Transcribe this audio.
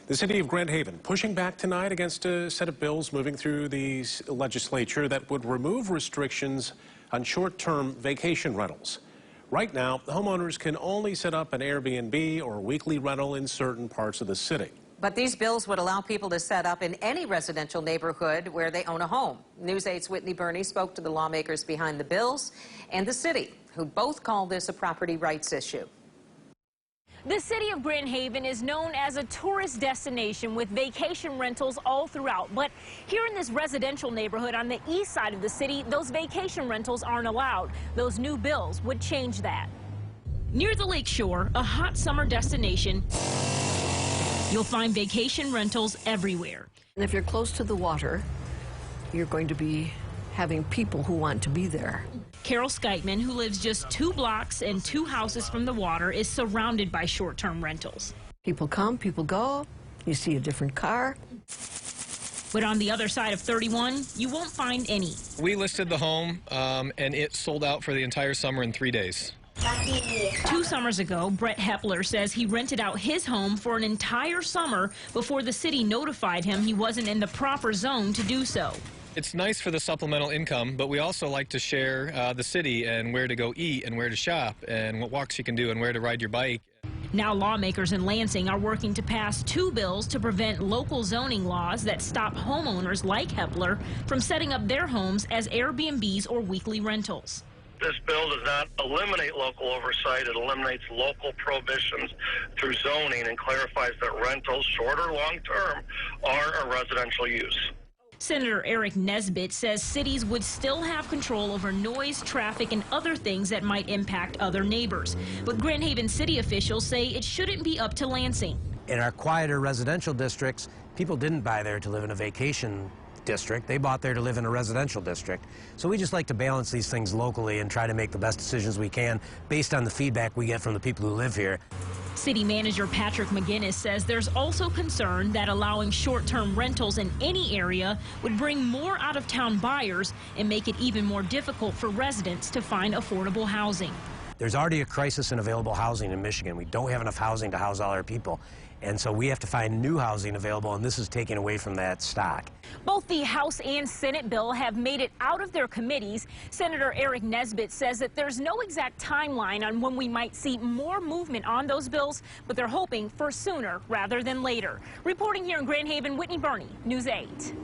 The city of Grand Haven pushing back tonight against a set of bills moving through the legislature that would remove restrictions on short-term vacation rentals. Right now, homeowners can only set up an Airbnb or weekly rental in certain parts of the city. But these bills would allow people to set up in any residential neighborhood where they own a home. News 8's Whitney Burney spoke to the lawmakers behind the bills and the city, who both call this a property rights issue. The city of Grand Haven is known as a tourist destination with vacation rentals all throughout. But here in this residential neighborhood on the east side of the city, those vacation rentals aren't allowed. Those new bills would change that. Near the lake shore, a hot summer destination, you'll find vacation rentals everywhere. And if you're close to the water, you're going to be having people who want to be there. Carol Skytman, who lives just 2 blocks and 2 houses from the water, is surrounded by short-term rentals. People come, people go. You see a different car. But on the other side of 31, you won't find any. We listed the home, and it sold out for the entire summer in 3 days. 2 summers ago, Brett Hepler says he rented out his home for an entire summer before the city notified him he wasn't in the proper zone to do so. It's nice for the supplemental income, but we also like to share the city and where to go eat and where to shop and what walks you can do and where to ride your bike. Now lawmakers in Lansing are working to pass 2 bills to prevent local zoning laws that stop homeowners like Hepler from setting up their homes as Airbnbs or weekly rentals. This bill does not eliminate local oversight. It eliminates local prohibitions through zoning and clarifies that rentals, short or long term, are a residential use. Senator Eric Nesbitt says cities would still have control over noise, traffic, and other things that might impact other neighbors. But Grand Haven city officials say it shouldn't be up to Lansing. In our quieter residential districts, people didn't buy there to live in a vacation district. They bought there to live in a residential district. So we just like to balance these things locally and try to make the best decisions we can based on the feedback we get from the people who live here. City Manager Patrick McGinnis says there's also concern that allowing short-term rentals in any area would bring more out-of-town buyers and make it even more difficult for residents to find affordable housing. There's already a crisis in available housing in Michigan. We don't have enough housing to house all our people. And so we have to find new housing available, and this is taking away from that stock. Both the House and Senate bill have made it out of their committees. Senator Eric Nesbitt says that there's no exact timeline on when we might see more movement on those bills, but they're hoping for sooner rather than later. Reporting here in Grand Haven, Whitney Burney, News 8.